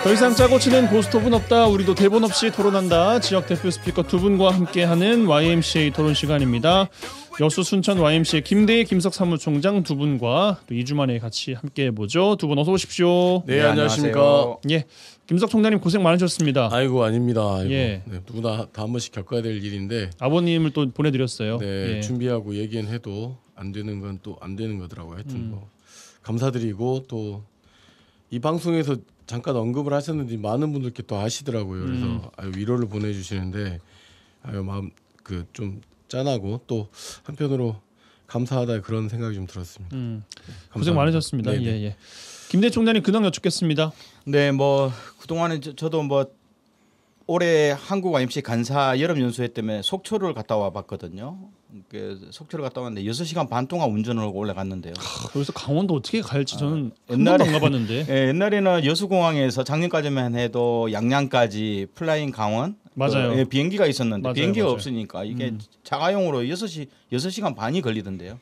더 이상 짜고 치는 고스톱은 없다. 우리도 대본 없이 토론한다. 지역 대표 스피커 두 분과 함께하는 YMCA 토론 시간입니다. 여수 순천 YMCA 김대희 김석 사무총장 두 분과 또 2주 만에 같이 함께해보죠. 두 분 어서 오십시오. 네, 안녕하십니까. 예, 김석 총장님 고생 많으셨습니다. 아이고 아닙니다. 아이고. 예. 네, 누구나 다 한 번씩 겪어야 될 일인데 아버님을 또 보내드렸어요. 네, 예. 준비하고 얘기는 해도 안 되는 건 또 안 되는 거더라고요. 하여튼 뭐 감사드리고 또 이 방송에서 잠깐 언급을 하셨는데 많은 분들께 또 아시더라고요. 그래서 위로를 보내주시는데 마음 그 좀 짠하고 또 한편으로 감사하다 그런 생각이 좀 들었습니다. 고생 많으셨습니다. 예, 예. 김대희 총장님 근황 여쭙겠습니다. 네, 뭐 그동안에 저도 뭐 올해 한국 YMCA 간사 여름 연수회 때문에 속초를 갔다 와봤거든요. 속초를 갔다 왔는데 6시간 반 동안 운전을 하고 올라갔는데요. 여기서 강원도 어떻게 갈지 저는 한 번도 안 가봤는데. 예, 옛날에는 여수공항에서 작년까지만 해도 양양까지 플라잉 강원 맞아요. 예, 비행기가 있었는데 맞아요, 비행기가 맞아요. 없으니까 이게 자가용으로 6시간 반이 걸리던데요.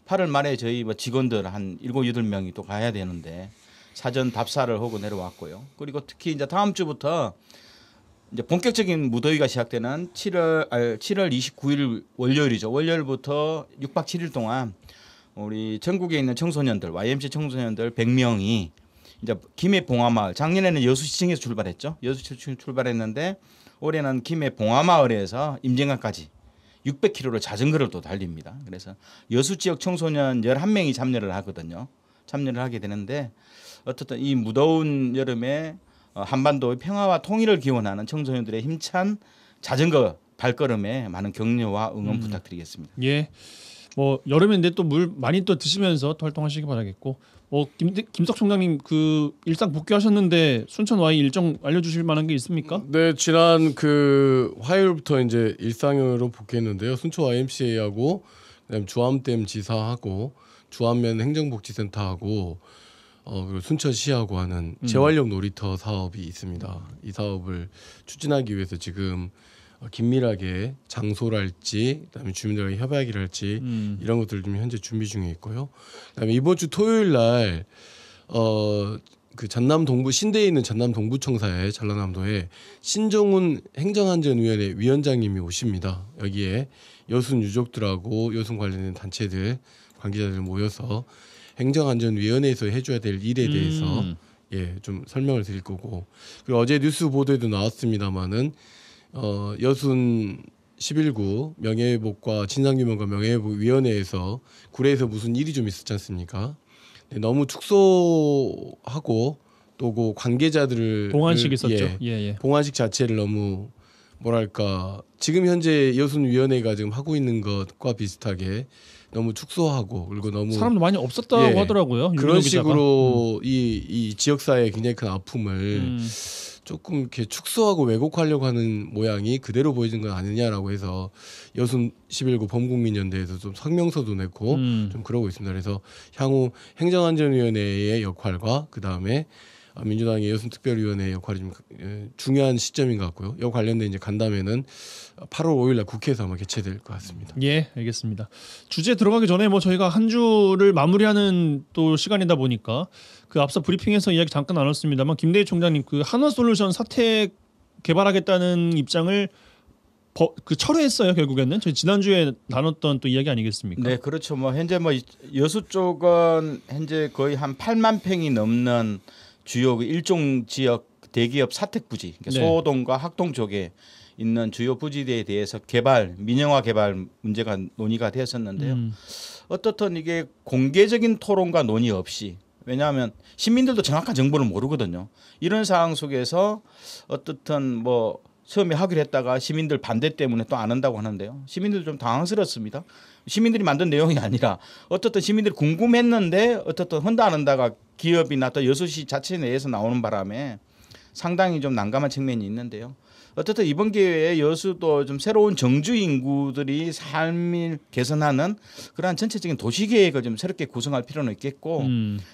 8월 말에 저희 뭐 직원들 한 7, 8명이 또 가야 되는데 사전 답사를 하고 내려왔고요. 그리고 특히 이제 다음 주부터 이제 본격적인 무더위가 시작되는 7월 29일 월요일이죠. 월요일부터 6박 7일 동안 우리 전국에 있는 청소년들, YMCA 청소년들 100명이 이제 김해 봉화마을, 작년에는 여수시청에서 출발했죠. 여수시청 출발했는데 올해는 김해 봉화마을에서 임진강까지 600km를 자전거를 또 달립니다. 그래서 여수 지역 청소년 11명이 참여를 하거든요. 참여를 하게 되는데 어쨌든 이 무더운 여름에 한반도의 평화와 통일을 기원하는 청소년들의 힘찬 자전거 발걸음에 많은 격려와 응원 부탁드리겠습니다. 예, 뭐 여름인데 또 물 많이 또 드시면서 또 활동하시기 바라겠고, 김석 총장님 그 일상 복귀하셨는데 순천 Y 일정 알려주실 만한 게 있습니까? 네, 지난 그 화요일부터 이제 일상으로 복귀했는데요. 순천 YMCA하고 그다음 주암댐 지사하고 주암면 행정복지센터하고 그리고 순천시하고 하는 재활용 놀이터 사업이 있습니다. 이 사업을 추진하기 위해서 지금 긴밀하게 장소랄지 그다음에 주민들과 협약을 할지 이런 것들을 좀 현재 준비 중에 있고요. 그다음에 이번 주 토요일 날 그 전남 동부 신대에 있는 전남 동부청사에 전라남도에 신종훈 행정안전위원회 위원장님이 오십니다. 여기에 여순 유족들하고 여순 관련된 단체들 관계자들 모여서 행정안전위원회에서 해줘야 될 일에 대해서 좀 설명을 드릴 거고, 그리고 어제 뉴스 보도에도 나왔습니다마는 여순 11구 명예회복과 진상규명과 명예회복위원회에서 구례에서 무슨 일이 좀 있었지 않습니까? 네, 너무 축소하고 또 그 관계자들을 봉환식 있었죠. 봉환식 자체를 너무 뭐랄까 지금 현재 여순위원회가 지금 하고 있는 것과 비슷하게 너무 축소하고 그리고 너무 사람도 많이 없었다고 하더라고요. 그런 식으로 이 지역사회에 굉장히 큰 아픔을 조금 이렇게 축소하고 왜곡하려고 하는 모양이 그대로 보이는 건 아니냐라고 해서 여순 11구 범국민연대에서 좀 성명서도 내고 좀 그러고 있습니다. 그래서 향후 행정안전위원회의 역할과 그 다음에 민주당의 여순특별위원회의 역할이 좀 중요한 시점인 것 같고요. 이 관련된 이제 간담회는 8월 5일날 국회에서 아마 개최될 것 같습니다. 예, 알겠습니다. 주제 들어가기 전에 뭐 저희가 한 주를 마무리하는 또 시간이다 보니까 그 앞서 브리핑에서 이야기 잠깐 나눴습니다만 김대희 총장님 그 한화솔루션 사택 개발하겠다는 입장을 철회했어요. 결국에는 저희 지난주에 나눴던 또 이야기 아니겠습니까? 네, 그렇죠. 뭐 현재 뭐 여수 쪽은 현재 거의 한 8만 평이 넘는 주요 일종 지역 대기업 사택 부지, 그러니까 소동과 학동 쪽에 있는 주요 부지대에 대해서 개발, 민영화 개발 문제가 논의가 되었었는데요. 어떻든 이게 공개적인 토론과 논의 없이, 왜냐하면 시민들도 정확한 정보를 모르거든요. 이런 상황 속에서 어떻든 뭐 처음에 하기로 했다가 시민들 반대 때문에 또 안 한다고 하는데요. 시민들 좀 당황스럽습니다. 시민들이 만든 내용이 아니라 어떻든 시민들이 궁금했는데 어떻든 한다 안 한다가 기업이나 또 여수시 자체 내에서 나오는 바람에 상당히 좀 난감한 측면이 있는데요. 어쨌든 이번 기회에 여수도 좀 새로운 정주 인구들이 삶을 개선하는 그러한 전체적인 도시계획을 좀 새롭게 구성할 필요는 있겠고,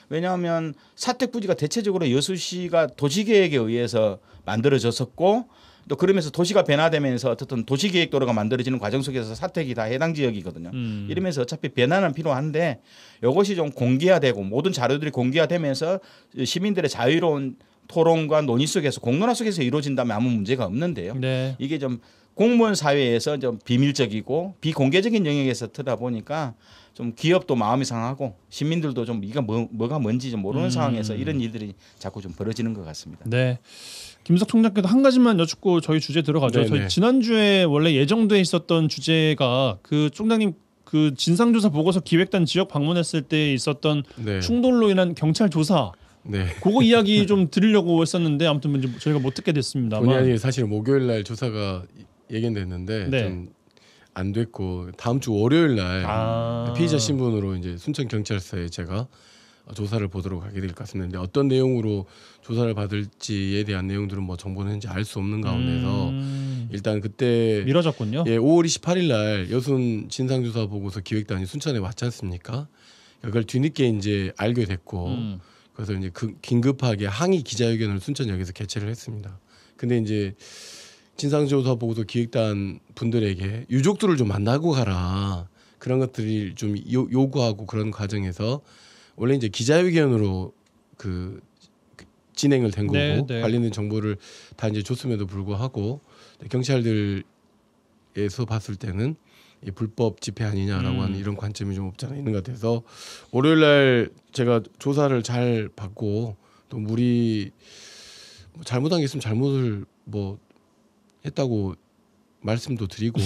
왜냐하면 사택부지가 대체적으로 여수시가 도시계획에 의해서 만들어졌었고 또 그러면서 도시가 변화되면서 어쨌든 도시계획도로가 만들어지는 과정 속에서 사택이 다 해당 지역이거든요. 이러면서 어차피 변화는 필요한데 이것이 좀 공개화되고 모든 자료들이 공개화되면서 시민들의 자유로운 토론과 논의 속에서 공론화 속에서 이루어진다면 아무 문제가 없는데요. 네. 이게 좀 공무원 사회에서 좀 비밀적이고 비공개적인 영역에서 트다 보니까 좀 기업도 마음이 상하고 시민들도 좀 이가 뭐가 뭔지 좀 모르는 상황에서 이런 일들이 자꾸 좀 벌어지는 것 같습니다. 네. 김석 총장께도 한 가지만 여쭙고 저희 주제 들어가죠. 네네. 저희 지난주에 원래 예정돼 있었던 주제가 그 총장님 그 진상조사 보고서 기획단 지역 방문했을 때 있었던 네. 충돌로 인한 경찰 조사 네. 그거 이야기 좀 들으려고 했었는데 아무튼 이제 저희가 못 듣게 됐습니다만. 본의 아니게 사실 목요일 날 조사가 예견됐는데 네. 좀 안 됐고 다음 주 월요일 날 피의자 신분으로 이제 순천 경찰서에 제가 조사를 보도록 하게 될 것 같습니다. 어떤 내용으로 조사를 받을지에 대한 내용들은 뭐 정보는 현재 알 수 없는 가운데서 일단 그때 미뤄졌군요. 예, 5월 28일 날 여순 진상조사 보고서 기획단이 순천에 왔지 않습니까? 그걸 뒤늦게 이제 알게 됐고 그래서 이제 긴급하게 항의 기자회견을 순천역에서 개최를 했습니다. 근데 이제 진상조사 보고서 기획단 분들에게 유족들을 좀 만나고 가라 그런 것들이 좀 요구하고 그런 과정에서 원래 이제 기자회견으로 그 진행을 된 거고 네, 네. 관련된 정보를 다 이제 줬음에도 불구하고 경찰들에서 봤을 때는 이 불법 집회 아니냐라고 하는 이런 관점이 좀 없지 않아 있는 것 같아서 월요일 날 제가 조사를 잘 받고 또 우리 잘못한 게 있으면 잘못을 뭐 했다고 말씀도 드리고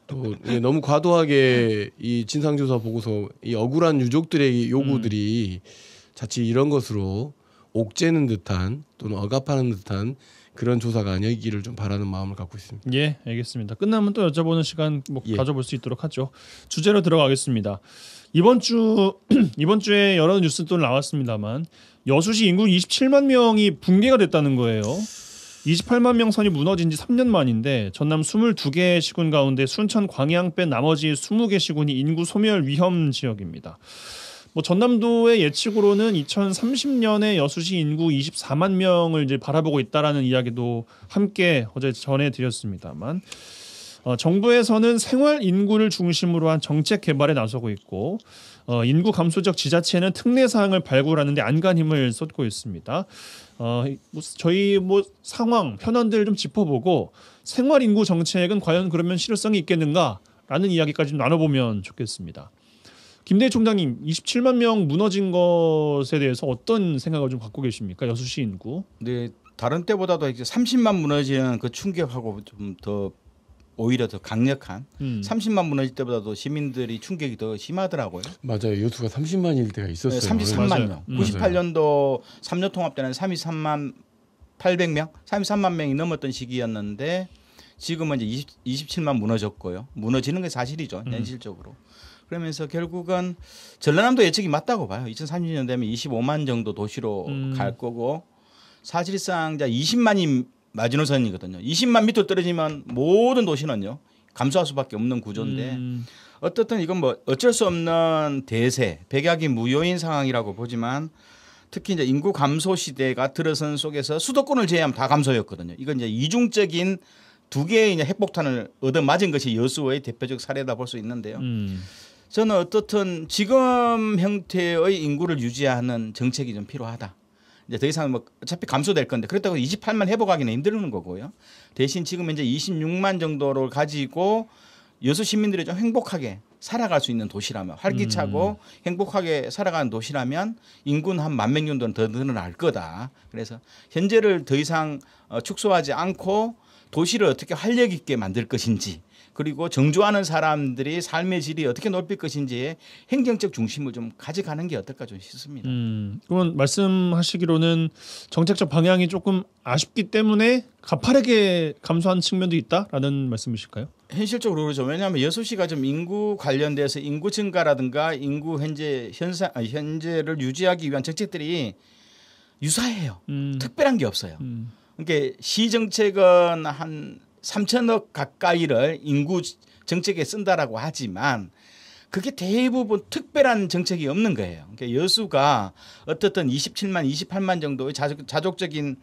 또 너무 과도하게 이 진상조사 보고서 이 억울한 유족들의 요구들이 자칫 이런 것으로 옥죄는 듯한 또는 억압하는 듯한 그런 조사가 아니기를 좀 바라는 마음을 갖고 있습니다. 예, 알겠습니다. 끝나면 또 여쭤보는 시간 뭐 예. 가져볼 수 있도록 하죠. 주제로 들어가겠습니다. 이번 주에 여러 뉴스도 나왔습니다만 여수시 인구 27만 명이 붕괴가 됐다는 거예요. 28만 명 선이 무너진 지 3년 만인데 전남 22개 시군 가운데 순천, 광양 뺀 나머지 20개 시군이 인구 소멸 위험 지역입니다. 뭐 전남도의 예측으로는 2030년에 여수시 인구 24만 명을 이제 바라보고 있다라는 이야기도 함께 어제 전해드렸습니다만 정부에서는 생활 인구를 중심으로 한 정책 개발에 나서고 있고 인구 감소적 지자체는 특례 사항을 발굴하는 데 안간힘을 쏟고 있습니다. 저희 뭐 상황 현안들을 좀 짚어보고 생활 인구 정책은 과연 그러면 실효성이 있겠는가라는 이야기까지 좀 나눠보면 좋겠습니다. 김대희 총장님, 27만 명 무너진 것에 대해서 어떤 생각을 좀 갖고 계십니까? 여수시 인구. 네, 다른 때보다도 이제 30만 무너지는 그 충격하고 좀 더 오히려 더 강력한 30만 무너질 때보다도 시민들이 충격이 더 심하더라고요. 맞아요. 여수가 30만일 때가 있었어요. 네, 33만 명. 맞아요. 98년도 3년 통합 때는 33만 800명, 33만 명이 넘었던 시기였는데 지금은 이제 27만 무너졌고요. 무너지는 게 사실이죠. 현실적으로. 그러면서 결국은 전라남도 예측이 맞다고 봐요. 2030년 되면 25만 정도 도시로 갈 거고 사실상 이제 20만이 마지노선이거든요. 20만 밑으로 떨어지면 모든 도시는요 감소할 수밖에 없는 구조인데 어떻든 이건 뭐 어쩔 수 없는 대세, 백약이 무효인 상황이라고 보지만 특히 이제 인구 감소 시대가 들어선 속에서 수도권을 제외하면 다 감소였거든요. 이건 이제 이중적인 두 개의 이제 핵폭탄을 얻어맞은 것이 여수의 대표적 사례다 볼 수 있는데요. 저는 어떻든 지금 형태의 인구를 유지하는 정책이 좀 필요하다. 이제 더 이상 뭐 어차피 감소될 건데 그렇다고 28만 회복하기는 힘드는 거고요. 대신 지금 이제 26만 정도를 가지고 여수 시민들이 좀 행복하게 살아갈 수 있는 도시라면 활기차고 행복하게 살아가는 도시라면 인구는 한 10,000명 정도는 더 늘어날 거다. 그래서 현재를 더 이상 축소하지 않고 도시를 어떻게 활력 있게 만들 것인지 그리고 정주하는 사람들이 삶의 질이 어떻게 높일 것인지에 행정적 중심을 좀 가져가는 게 어떨까 좀 싶습니다. 그러면 말씀하시기로는 정책적 방향이 조금 아쉽기 때문에 가파르게 감소한 측면도 있다라는 말씀이실까요? 현실적으로 그러죠. 왜냐하면 여수시가 좀 인구 관련돼서 인구 증가라든가 인구 현재를 유지하기 위한 정책들이 유사해요. 특별한 게 없어요. 그러니까 시 정책은 한 3천억 가까이를 인구 정책에 쓴다라고 하지만 그게 대부분 특별한 정책이 없는 거예요. 그러니까 여수가 어떻든 27만, 28만 정도의 자족적인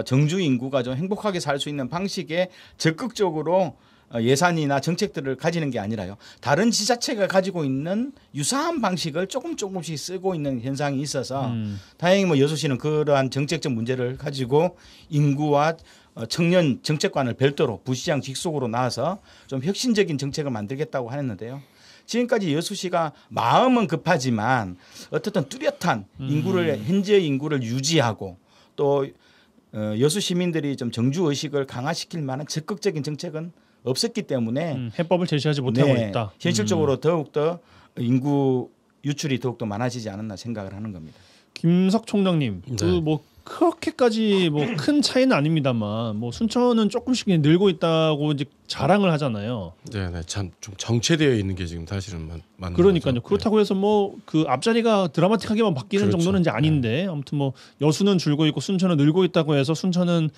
정주 인구가 좀 행복하게 살 수 있는 방식에 적극적으로 예산이나 정책들을 가지는 게 아니라요. 다른 지자체가 가지고 있는 유사한 방식을 조금씩 쓰고 있는 현상이 있어서 다행히 뭐 여수시는 그러한 정책적 문제를 가지고 인구와 청년 정책관을 별도로 부시장 직속으로 나와서 좀 혁신적인 정책을 만들겠다고 하였는데요. 지금까지 여수시가 마음은 급하지만 어떻든 뚜렷한 인구를 현재의 인구를 유지하고 또 여수 시민들이 좀 정주 의식을 강화시킬 만한 적극적인 정책은 없었기 때문에 해법을 제시하지 못하고 네, 있다. 현실적으로 더욱더 인구 유출이 더욱더 많아지지 않았나 생각을 하는 겁니다. 김석 총장님, 네. 그 뭐 그렇게까지 뭐 큰 차이는 아닙니다만 뭐 순천은 조금씩 늘고 있다고 이제 자랑을 하잖아요. 네, 참 좀 정체되어 있는 게 지금 사실은 맞는 그러니까요. 거죠. 그렇다고 해서 뭐 그 앞자리가 드라마틱하게만 바뀌는 그렇죠. 정도는 이제 아닌데 아무튼 뭐 여수는 줄고 있고 순천은 늘고 있다고 해서 순천은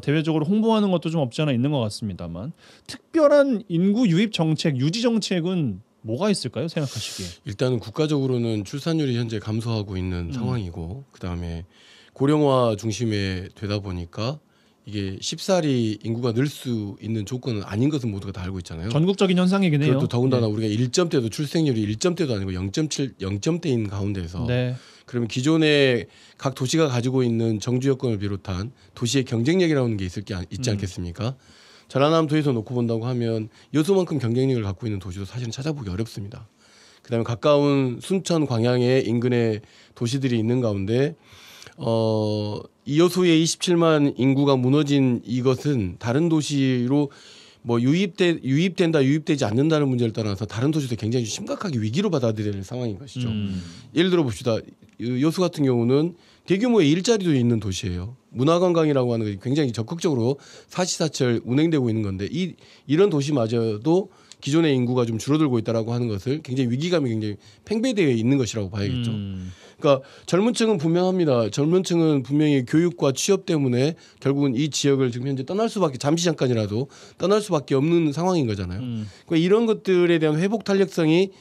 대외적으로 홍보하는 것도 좀 없지 않아 있는 것 같습니다만 특별한 인구 유입 정책, 유지 정책은 뭐가 있을까요? 생각하시기에. 일단은 국가적으로는 출산율이 현재 감소하고 있는 상황이고 그다음에 고령화 중심에 되다 보니까 이게 쉽사리 인구가 늘 수 있는 조건은 아닌 것은 모두가 다 알고 있잖아요. 전국적인 현상이긴 해요. 그것도 더군다나 네. 우리가 1점대도 출생률이 1점대도 아니고 0.7, 0점대인 가운데서 네. 그러면 기존에 각 도시가 가지고 있는 정주 여건을 비롯한 도시의 경쟁력이라는 게 있지 않겠습니까? 전라남 도에서 놓고 본다고 하면 여수만큼 경쟁력을 갖고 있는 도시도 사실은 찾아보기 어렵습니다. 그다음에 가까운 순천, 광양의 인근의 도시들이 있는 가운데 이 여수의 27만 인구가 무너진 이것은 다른 도시로 뭐 유입된다 유입되지 않는다는 문제를 떠나서 다른 도시도 굉장히 심각하게 위기로 받아들여야 될 상황인 것이죠. 예를 들어 봅시다. 여수 같은 경우는 대규모의 일자리도 있는 도시예요. 문화관광이라고 하는 것이 굉장히 적극적으로 사시사철 운행되고 있는 건데 이런 도시마저도 기존의 인구가 좀 줄어들고 있다라고 하는 것을 굉장히 위기감이 굉장히 팽배되어 있는 것이라고 봐야겠죠. 그러니까 젊은 층은 분명합니다. 젊은 층은 분명히 교육과 취업 때문에 결국은 이 지역을 지금 현재 떠날 수밖에 잠시 잠깐이라도 떠날 수밖에 없는 상황인 거잖아요. 그러니까 이런 것들에 대한 회복 탄력성이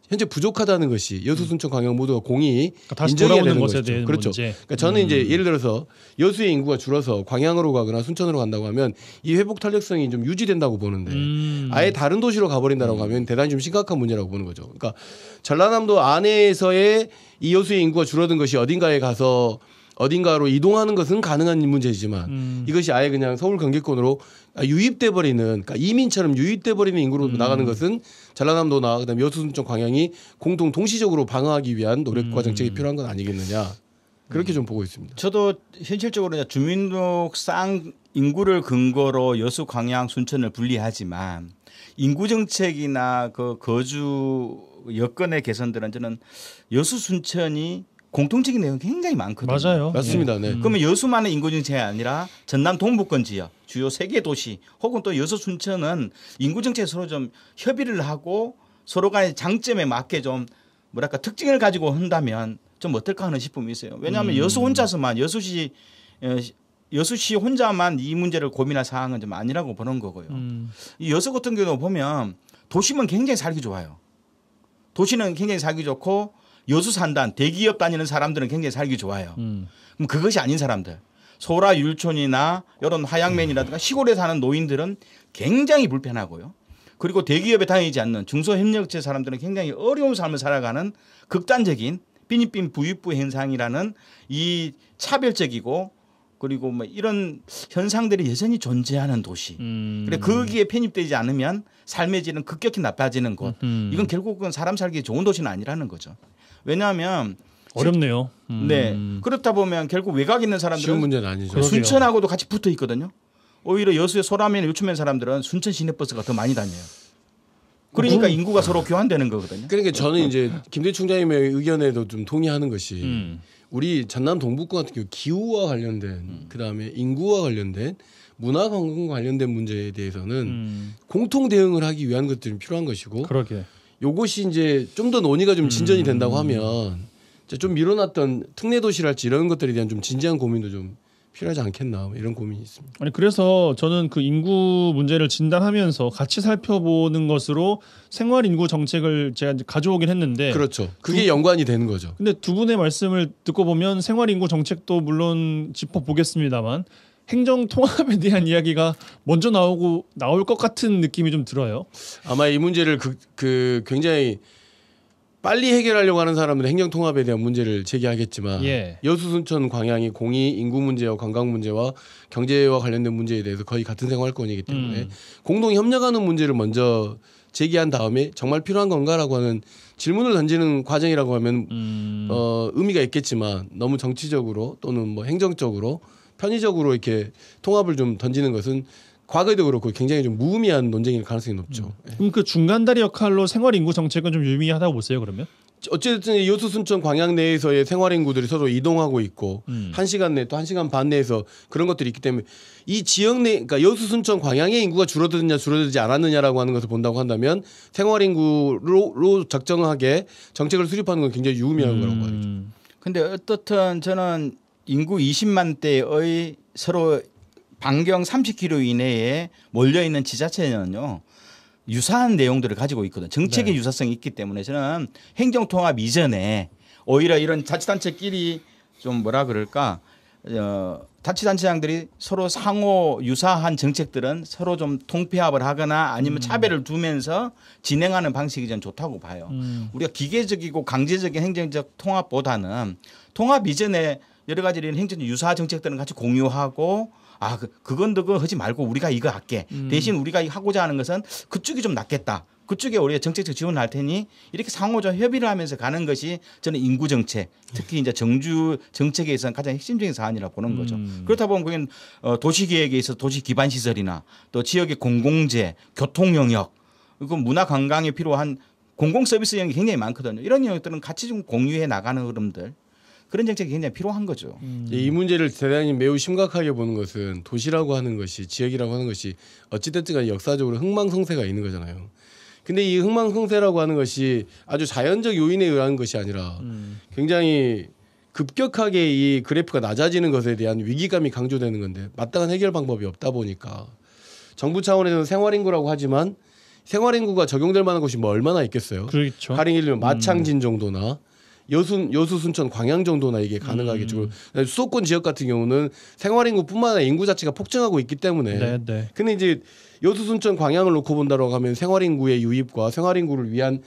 현재 부족하다는 것이 여수, 순천, 광양 모두가 공히 다시 인정해야 돌아오는 되는 것에 것이죠. 대한 그렇죠. 문제. 그러니까 저는 이제 예를 들어서 여수의 인구가 줄어서 광양으로 가거나 순천으로 간다고 하면 이 회복 탄력성이 좀 유지된다고 보는데 아예 다른 도시로 가버린다고 하면 대단히 좀 심각한 문제라고 보는 거죠. 그러니까 전라남도 안에서의 이 여수의 인구가 줄어든 것이 어딘가에 가서 어딘가로 이동하는 것은 가능한 문제이지만 이것이 아예 그냥 서울 경기권으로 유입돼 버리는 그러니까 이민처럼 유입돼 버리는 인구로 나가는 것은 전라남도나 그다음에 여수, 순천, 광양이 공동 동시적으로 방어하기 위한 노력과 정책이 필요한 건 아니겠느냐 그렇게 좀 보고 있습니다. 저도 현실적으로 주민등록상 인구를 근거로 여수, 광양, 순천을 분리하지만 인구 정책이나 그 거주 여건의 개선들은 저는 여수, 순천이 공통적인 내용이 굉장히 많거든요. 맞아요. 맞습니다. 네. 그러면 여수만의 인구 정책이 아니라 전남 동부권 지역, 주요 3개 도시 혹은 또 여수, 순천은 인구 정책에 서로 좀 협의를 하고 서로 간의 장점에 맞게 좀 뭐랄까 특징을 가지고 한다면 좀 어떨까 하는 싶음이 있어요. 왜냐하면 여수 혼자서만 여수시 혼자만 이 문제를 고민할 사항은 좀 아니라고 보는 거고요. 이 여수 같은 경우 보면 도시면 굉장히 살기 좋아요. 도시는 굉장히 살기 좋고 여수 산단 대기업 다니는 사람들은 굉장히 살기 좋아요. 그럼 그것이 아닌 사람들 소라 율촌이나 이런 하양면이라든가 시골에 사는 노인들은 굉장히 불편하고요. 그리고 대기업에 다니지 않는 중소협력체 사람들은 굉장히 어려운 삶을 살아가는 극단적인 빈익빈 부익부 현상이라는 이 차별적이고 그리고 뭐 이런 현상들이 여전히 존재하는 도시. 그래 거기에 편입되지 않으면 삶의 질은 급격히 나빠지는 곳. 이건 결국은 사람 살기 좋은 도시는 아니라는 거죠. 왜냐하면 어렵네요. 네 그렇다 보면 결국 외곽 있는 쉬운 사람들은 문제는 아니죠. 순천하고도 같이 붙어 있거든요. 오히려 여수의 소라면 유추면 사람들은 순천 시내버스가 더 많이 다녀요. 그러니까 인구가 서로 교환되는 거거든요. 그러니까 저는 이제 김대중 총장님의 의견에도 좀 동의하는 것이 우리 전남 동북권 같은 경우 기후와 관련된 그다음에 인구와 관련된 문화 관광과 관련된 문제에 대해서는 공통 대응을 하기 위한 것들이 필요한 것이고 그러게. 요것이 이제 좀 더 논의가 좀 진전이 된다고 하면 좀 밀어놨던 특례 도시랄지 이런 것들에 대한 좀 진지한 고민도 좀 필요하지 않겠나 이런 고민이 있습니다. 아니 그래서 저는 그 인구 문제를 진단하면서 같이 살펴보는 것으로 생활 인구 정책을 제가 이제 가져오긴 했는데 그렇죠. 그게 연관이 되는 거죠. 근데 두 분의 말씀을 듣고 보면 생활 인구 정책도 물론 짚어보겠습니다만 행정 통합에 대한 이야기가 먼저 나올 것 같은 느낌이 좀 들어요. 아마 이 문제를 굉장히 빨리 해결하려고 하는 사람은 행정 통합에 대한 문제를 제기하겠지만 예. 여수, 순천, 광양이 공이 인구 문제와 관광 문제와 경제와 관련된 문제에 대해서 거의 같은 생활권이기 때문에 공동 협력하는 문제를 먼저 제기한 다음에 정말 필요한 건가라고 하는 질문을 던지는 과정이라고 하면 의미가 있겠지만 너무 정치적으로 또는 뭐 행정적으로 편의적으로 이렇게 통합을 좀 던지는 것은 과거에도 그렇고 굉장히 좀 무의미한 논쟁일 가능성이 높죠. 그럼 그 중간다리 역할로 생활 인구 정책은 좀 유의미하다고 보세요, 그러면? 어쨌든 여수, 순천, 광양 내에서의 생활 인구들이 서로 이동하고 있고 1시간 내 또 1시간 반 내에서 그런 것들이 있기 때문에 이 지역 내 그러니까 여수, 순천, 광양의 인구가 줄어드느냐 줄어들지 않았느냐라고 하는 것을 본다고 한다면 생활 인구로 적정하게 정책을 수립하는 건 굉장히 유의미한 거라고 봐야죠. 근데 어떻든 저는 인구 20만 대의 서로 반경 30km 이내에 몰려 있는 지자체는요. 유사한 내용들을 가지고 있거든. 정책의 유사성이 있기 때문에 저는 행정통합 이전에 오히려 이런 자치단체끼리 좀 뭐라 그럴까 자치단체장들이 서로 상호 유사한 정책들은 서로 좀 통폐합을 하거나 아니면 차별을 두면서 진행하는 방식이 저는 좋다고 봐요. 우리가 기계적이고 강제적인 행정적 통합보다는 통합 이전에 여러 가지 이런 행정 유사 정책들은 같이 공유하고 그건 그거 하지 말고 우리가 이거 할게. 대신 우리가 하고자 하는 것은 그쪽이 좀 낫겠다. 그쪽에 우리가 정책적 지원을 할 테니 이렇게 상호적 협의를 하면서 가는 것이 저는 인구 정책, 특히 이제 정주 정책에 있어서 가장 핵심적인 사안이라고 보는 거죠. 그렇다 보면 그게 도시 계획에 있어서 도시 기반 시설이나 또 지역의 공공재, 교통 영역, 그리고 문화 관광에 필요한 공공 서비스 영역이 굉장히 많거든요. 이런 영역들은 같이 좀 공유해 나가는 흐름들. 그런 정책이 굉장히 필요한 거죠. 이 문제를 대단히 매우 심각하게 보는 것은 도시라고 하는 것이 지역이라고 하는 것이 어찌됐든 간에 역사적으로 흥망성쇠가 있는 거잖아요. 근데 이 흥망성쇠라고 하는 것이 아주 자연적 요인에 의한 것이 아니라 굉장히 급격하게 이 그래프가 낮아지는 것에 대한 위기감이 강조되는 건데 마땅한 해결 방법이 없다 보니까 정부 차원에서는 생활인구라고 하지만 생활인구가 적용될 만한 곳이 뭐 얼마나 있겠어요. 그렇죠. 가령 예를 들면 마창진 정도나 여수, 순천, 광양 정도나 이게 가능하겠죠. 수도권 지역 같은 경우는 생활인구뿐만 아니라 인구 자체가 폭증하고 있기 때문에. 네. 근데 이제 여수, 순천, 광양을 놓고 본다라고 하면 생활인구의 유입과 생활인구를 위한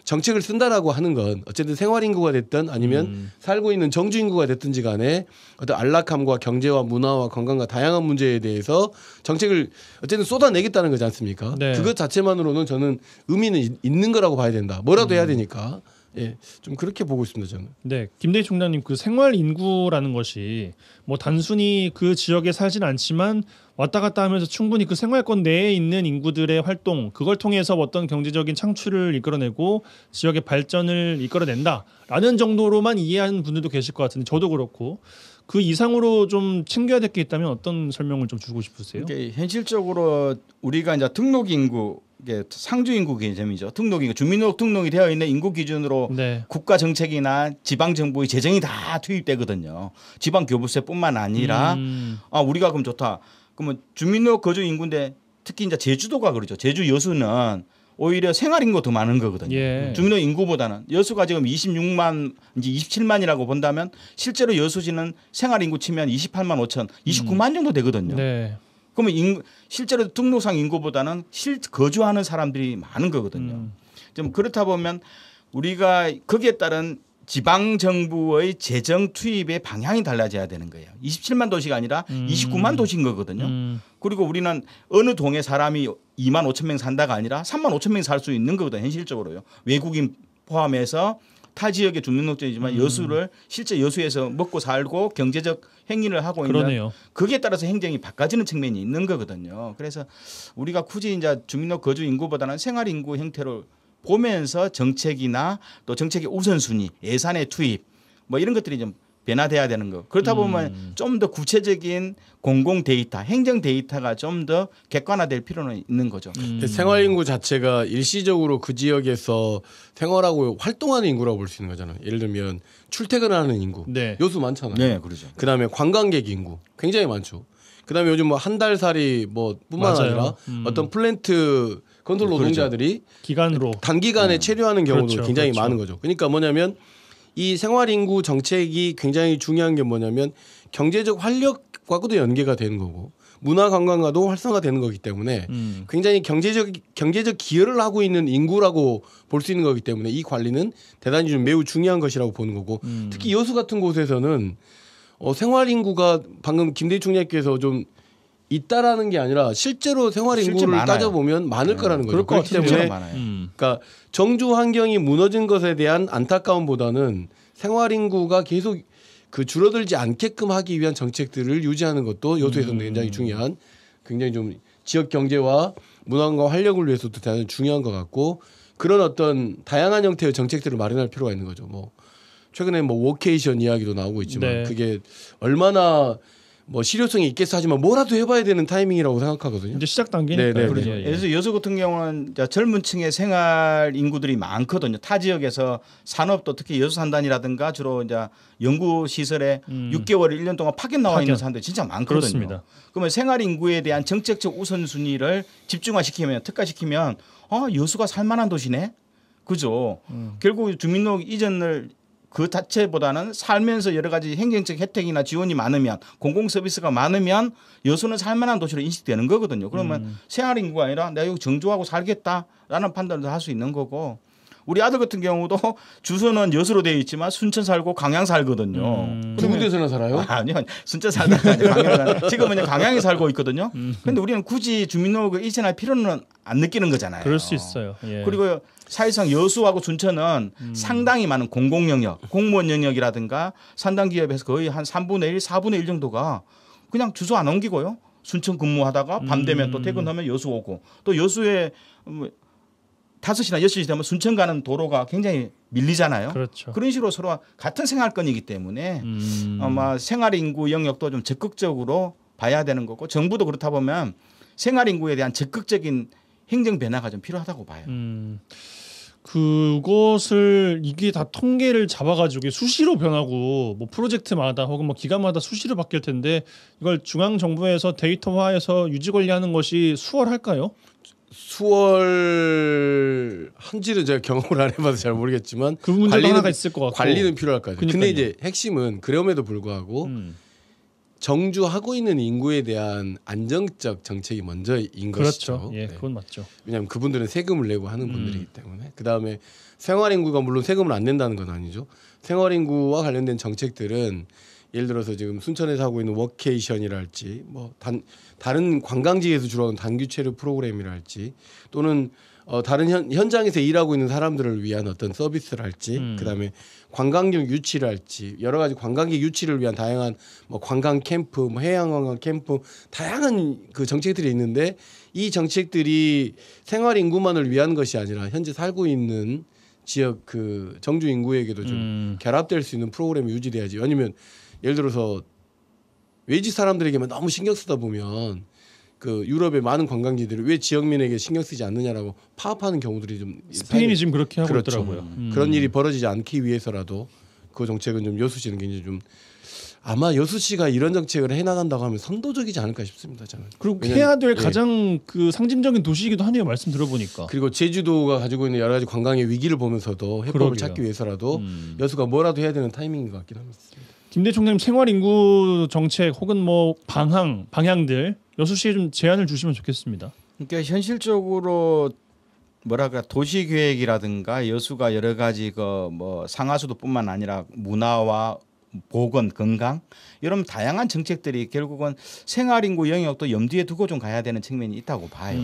정책을 쓴다라고 하는 건 어쨌든 생활인구가 됐든 아니면 살고 있는 정주인구가 됐든지 간에 어떤 안락함과 경제와 문화와 건강과 다양한 문제에 대해서 정책을 어쨌든 쏟아내겠다는 거지 않습니까? 네. 그것 자체만으로는 저는 의미는 있는 거라고 봐야 된다. 뭐라도 해야 되니까. 예, 좀 그렇게 보고 있습니다 저는. 네, 김대희 총장님 그 생활 인구라는 것이 뭐 단순히 그 지역에 살진 않지만 왔다 갔다 하면서 충분히 그 생활권 내에 있는 인구들의 활동 그걸 통해서 어떤 경제적인 창출을 이끌어내고 지역의 발전을 이끌어낸다라는 정도로만 이해하는 분들도 계실 것 같은데 저도 그렇고 그 이상으로 좀 챙겨야 될 게 있다면 어떤 설명을 좀 주고 싶으세요? 현실적으로 우리가 이제 등록 인구 이게 상주 인구 개념이죠. 등록 인구 주민등록 등록이 되어 있는 인구 기준으로 국가 정책이나 지방 정부의 재정이 다 투입되거든요. 지방 교부세뿐만 아니라 우리가 그럼 좋다. 그러면 주민등록 거주 인구인데 특히 이제 제주도가 그러죠. 제주 여수는 오히려 생활 인구가 더 많은 거거든요. 주민등록 인구보다는 여수가 지금 26만 이제 27만이라고 본다면 실제로 여수시는 생활 인구 치면 28만 5천, 29만 정도 되거든요. 그러면 실제로 등록상 인구보다는 거주하는 사람들이 많은 거거든요. 좀 그렇다 보면 우리가 거기에 따른 지방 정부의 재정 투입의 방향이 달라져야 되는 거예요. 27만 도시가 아니라 29만 도시인 거거든요. 그리고 우리는 어느 동에 사람이 2만 5천 명 산다가 아니라 3만 5천 명이 살 수 있는 거거든요. 현실적으로요. 외국인 포함해서 타 지역의 주민등록증이지만 여수를 실제 여수에서 먹고 살고 경제적 행위를 하고 있는 거기에 따라서 행정이 바꿔지는 측면이 있는 거거든요. 그래서 우리가 굳이 이제 주민등록 거주 인구보다는 생활 인구 형태를 보면서 정책이나 또 정책의 우선순위, 예산의 투입 뭐 이런 것들이 좀 변화돼야 되는 거. 그렇다 보면 좀 더 구체적인 공공 데이터, 행정 데이터가 좀 더 객관화될 필요는 있는 거죠. 생활 인구 자체가 일시적으로 그 지역에서 생활하고 활동하는 인구라고 볼 수 있는 거잖아요. 예를 들면 출퇴근하는 인구, 여수 많잖아요. 네, 그렇죠. 그다음에 관광객 인구 굉장히 많죠. 그다음에 요즘 뭐 한 달살이 뭐 뿐만 아니라 어떤 플랜트 건설 노동자들이 기간으로 단기간에 체류하는 경우도 굉장히 많은 거죠. 그러니까 뭐냐면 이 생활 인구 정책이 굉장히 중요한 게 뭐냐면 경제적 활력과도 연계가 되는 거고 문화 관광과도 활성화되는 거기 때문에 굉장히 경제적 기여를 하고 있는 인구라고 볼 수 있는 거기 때문에 이 관리는 대단히 좀 매우 중요한 것이라고 보는 거고 특히 여수 같은 곳에서는 생활 인구가 방금 김대희 총리께서 좀 있다라는 게 아니라 실제로 생활 인구를 따져보면 많을 거라는 거죠. 그렇기 때문에 그러니까 정주 환경이 무너진 것에 대한 안타까움보다는 생활 인구가 계속 그 줄어들지 않게끔 하기 위한 정책들을 유지하는 것도 여수에서는 굉장히 중요한 굉장히 좀 지역 경제와 문화관광 활력을 위해서도 대단히 중요한 것 같고 그런 어떤 다양한 형태의 정책들을 마련할 필요가 있는 거죠. 뭐 최근에 뭐 워케이션 이야기도 나오고 있지만 네. 그게 얼마나 뭐 실효성이 있겠어 하지만 뭐라도 해봐야 되는 타이밍이라고 생각하거든요. 이제 시작 단계니까. 네, 네, 그러죠. 네. 그래서 여수 같은 경우는 젊은 층의 생활 인구들이 많거든요. 타 지역에서 산업도 특히 여수 산단이라든가 주로 이제 연구 시설에 6개월, 1년 동안 파견 나와 있는 사람들이 진짜 많거든요. 그렇습니다. 그러면 생활 인구에 대한 정책적 우선순위를 집중화시키면 특화시키면 여수가 살만한 도시네. 그죠? 결국 주민등록 이전을 그 자체보다는 살면서 여러 가지 행정적 혜택이나 지원이 많으면 공공 서비스가 많으면 여수는 살만한 도시로 인식되는 거거든요. 그러면 생활 인구가 아니라 내가 여기 정주하고 살겠다라는 판단도 할 수 있는 거고 우리 아들 같은 경우도 주소는 여수로 되어 있지만 순천 살고 광양 살거든요. 두 군데서나 살아요? 아니요. 순천 살다가 아니고 광양 살고 지금은 광양에 살고 있거든요. 그런데 우리는 굳이 주민등록을 이전할 필요는 안 느끼는 거잖아요. 그럴 수 있어요. 예. 그리고 사실상 여수하고 순천은 상당히 많은 공공 영역, 공무원 영역이라든가 산단 기업에서 거의 한 3분의 1, 4분의 1 정도가 그냥 주소 안 옮기고요. 순천 근무하다가 밤 되면 또 퇴근하면 여수 오고 또 여수에 5시나 6시 되면 순천 가는 도로가 굉장히 밀리잖아요. 그렇죠. 그런 식으로 서로 같은 생활권이기 때문에 아마 생활 인구 영역도 좀 적극적으로 봐야 되는 거고 정부도 그렇다 보면 생활 인구에 대한 적극적인 행정 변화가 좀 필요하다고 봐요. 그것을 이게 다 통계를 잡아가지고 수시로 변하고 뭐 프로젝트마다 혹은 뭐 기간마다 수시로 바뀔 텐데 이걸 중앙 정부에서 데이터화해서 유지 관리하는 것이 수월할까요? 수월한지는 제가 경험을 안 해봐서 잘 모르겠지만 그 문제도 하나가 있을 것 같고 관리는 필요할 거예요. 그러니까요. 근데 이제 핵심은 그럼에도 불구하고 정주하고 있는 인구에 대한 안정적 정책이 먼저인 그렇죠. 것이죠. 예, 그건 맞죠. 왜냐하면 그분들은 세금을 내고 하는 분들이기 때문에 그 다음에 생활 인구가 물론 세금을 안 낸다는 건 아니죠. 생활 인구와 관련된 정책들은 예를 들어서 지금 순천에서 하고 있는 워케이션이랄지 뭐 다른 관광지에서 주로 하는 단기 체류 프로그램이랄지 또는 다른 현장에서 일하고 있는 사람들을 위한 어떤 서비스랄지 그다음에 관광객 유치랄지 여러 가지 관광객 유치를 위한 다양한 뭐 관광 캠프, 뭐 해양 관광 캠프 다양한 그 정책들이 있는데 이 정책들이 생활 인구만을 위한 것이 아니라 현재 살고 있는 지역 그 정주 인구에게도 좀 결합될 수 있는 프로그램이 유지돼야지. 아니면 예를 들어서 외지 사람들에게만 너무 신경 쓰다 보면 그 유럽의 많은 관광지들이 왜 지역민에게 신경 쓰지 않느냐라고 파업하는 경우들이 좀 스페인이 지금 그렇게 하고 그렇죠. 있더라고요. 그런 일이 벌어지지 않기 위해서라도 그 정책은 좀 여수시는 굉장히 좀 아마 여수시가 이런 정책을 해나간다고 하면 선도적이지 않을까 싶습니다. 저는. 그리고 해야 될 가장 그 상징적인 도시이기도 하네요. 말씀 들어보니까. 그리고 제주도가 가지고 있는 여러 가지 관광의 위기를 보면서도 해법을 그러게요. 찾기 위해서라도 여수가 뭐라도 해야 되는 타이밍인 것 같긴 합니다. 김대 총장님 생활 인구 정책 혹은 뭐 방향들 여수시에 좀 제안을 주시면 좋겠습니다. 그러니까 현실적으로 뭐랄까 도시 계획이라든가 여수가 여러 가지 그 뭐 상하수도뿐만 아니라 문화와 보건, 건강 이런 다양한 정책들이 결국은 생활 인구 영역도 염두에 두고 좀 가야 되는 측면이 있다고 봐요.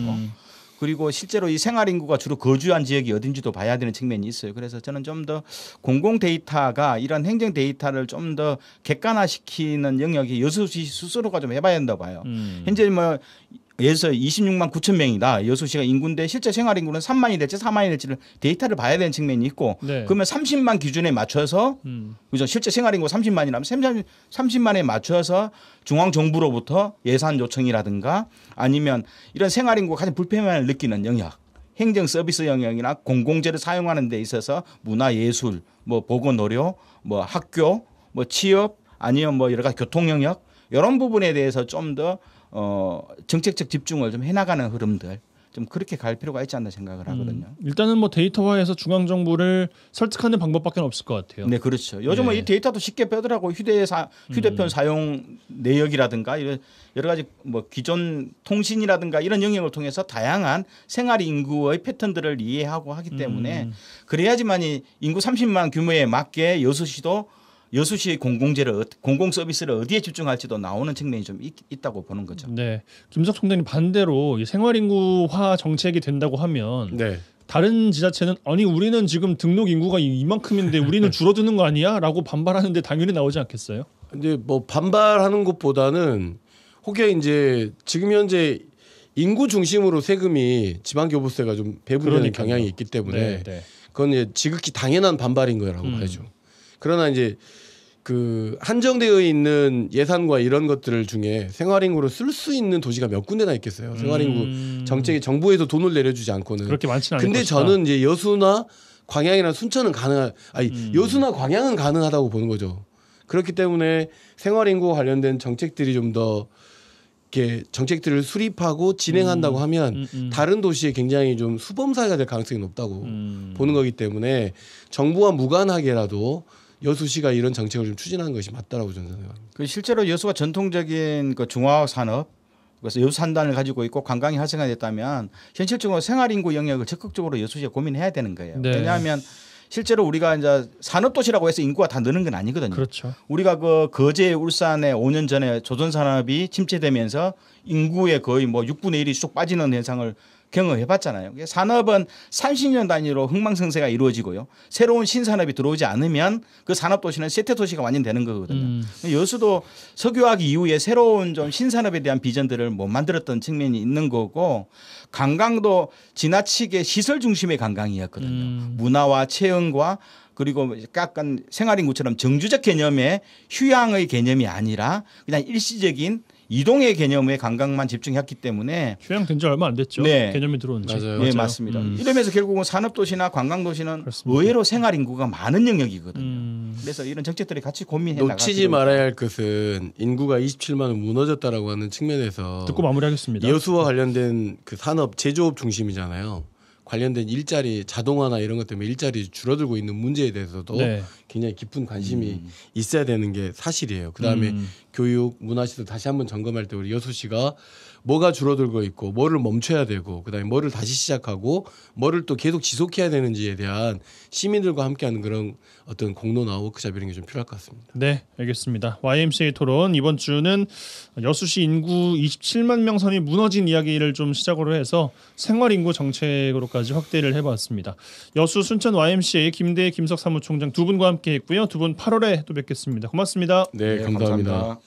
그리고 실제로 이 생활 인구가 주로 거주한 지역이 어딘지도 봐야 되는 측면이 있어요. 그래서 저는 좀 더 공공 데이터가 이런 행정 데이터를 좀 더 객관화시키는 영역이 여수시 스스로가 좀 해봐야 된다고 봐요. 현재 뭐 예서 26만 9천 명이다. 여수시가 인구인데 실제 생활 인구는 3만이 될지 4만이 될지를 데이터를 봐야 되는 측면이 있고 네. 그러면 30만 기준에 맞춰서 그죠? 실제 생활 인구 30만이라면 30만에 맞춰서 중앙 정부로부터 예산 요청이라든가 아니면 이런 생활 인구가 가장 불편함을 느끼는 영역 행정 서비스 영역이나 공공재를 사용하는 데 있어서 문화 예술 뭐 보건 의료 뭐 학교 뭐 취업 아니면 뭐 여러 가지 교통 영역 이런 부분에 대해서 좀 더 정책적 집중을 좀 해나가는 흐름들 좀 그렇게 갈 필요가 있지 않나 생각을 하거든요. 일단은 뭐 데이터화해서 중앙 정부를 설득하는 방법밖에 없을 것 같아요. 네, 그렇죠. 요즘은 네. 이 데이터도 쉽게 빼더라고. 휴대폰 사용 내역이라든가 여러 가지 뭐 기존 통신이라든가 이런 영역을 통해서 다양한 생활 인구의 패턴들을 이해하고 하기 때문에 그래야지만이 인구 30만 규모에 맞게 여수시의 공공 서비스를 어디에 집중할지도 나오는 측면이 좀 있다고 보는 거죠. 네, 김석 총장님 반대로 이 생활인구화 정책이 된다고 하면 네. 다른 지자체는 아니 우리는 지금 등록 인구가 이만큼인데 우리는 줄어드는 거 아니야?라고 반발하는데 당연히 나오지 않겠어요? 근데 뭐 반발하는 것보다는 혹여 이제 지금 현재 인구 중심으로 세금이 지방교부세가 좀 배분되는 경향이 있기 때문에 그건 이제 지극히 당연한 반발인 거라고 봐야죠. 그러나 이제 그 한정되어 있는 예산과 이런 것들 중에 생활인구로 쓸 수 있는 도시가 몇 군데나 있겠어요. 생활인구 정책이 정부에서 돈을 내려주지 않고는. 그렇게 많지는 않을 근데 것이다. 저는 이제 여수나 광양이나 순천은 여수나 광양은 가능하다고 보는 거죠. 그렇기 때문에 생활인구 관련된 정책들이 좀 더 이렇게 정책들을 수립하고 진행한다고 하면 다른 도시에 굉장히 좀 수범 사회가 될 가능성이 높다고 보는 거기 때문에 정부와 무관하게라도 여수시가 이런 정책을 좀 추진하는 것이 맞다라고 저는 생각합니다. 그 실제로 여수가 전통적인 그 중화학 산업 그래서 여수 산단을 가지고 있고 관광이 활성화됐다면 현실적으로 생활인구 영역을 적극적으로 여수시가 고민해야 되는 거예요. 네. 왜냐하면 실제로 우리가 이제 산업도시라고 해서 인구가 다 느는 건 아니거든요. 그렇죠. 우리가 그 거제, 울산에 5년 전에 조선산업이 침체되면서 인구의 거의 뭐 6분의 1이 쑥 빠지는 현상을 경험해봤잖아요. 산업은 30년 단위로 흥망성쇠가 이루어지고요. 새로운 신산업이 들어오지 않으면 그 산업도시는 쇠퇴도시가 완전 되는 거거든요. 여수도 석유화학 이후에 새로운 좀 신산업에 대한 비전들을 못 만들었던 측면이 있는 거고 관광도 지나치게 시설 중심의 관광이었거든요. 문화와 체험과 그리고 약간 생활인구처럼 정주적 개념의 휴양의 개념이 아니라 그냥 일시적인 이동의 개념의 관광만 집중했기 때문에 휴양된 지 얼마 안 됐죠. 네. 개념이 들어온 지. 맞아요. 네, 맞습니다. 이러면서 결국은 산업도시나 관광도시는 그렇습니다. 의외로 생활인구가 많은 영역이거든요. 그래서 이런 정책들이 같이 고민해 나갈 놓치지 필요가 말아야 할 것은 인구가 27만은 무너졌다라고 하는 측면에서 듣고 마무리하겠습니다. 여수와 관련된 그 산업 제조업 중심이잖아요. 관련된 일자리 자동화나 이런 것 때문에 일자리 줄어들고 있는 문제에 대해서도 네. 굉장히 깊은 관심이 있어야 되는 게 사실이에요. 그다음에 교육, 문화시설 다시 한번 점검할 때 우리 여수시가 뭐가 줄어들고 있고 뭐를 멈춰야 되고 그다음에 뭐를 다시 시작하고 뭐를 또 계속 지속해야 되는지에 대한 시민들과 함께하는 그런 어떤 공론화 워크숍 이런 게 좀 필요할 것 같습니다. 네, 알겠습니다. YMCA 토론 이번 주는 여수시 인구 27만 명 선이 무너진 이야기를 좀 시작으로 해서 생활인구 정책으로까지 확대를 해봤습니다. 여수 순천 YMCA 김대희 김석 사무총장 두 분과 함께했고요. 두 분 8월에 또 뵙겠습니다. 고맙습니다. 네, 감사합니다.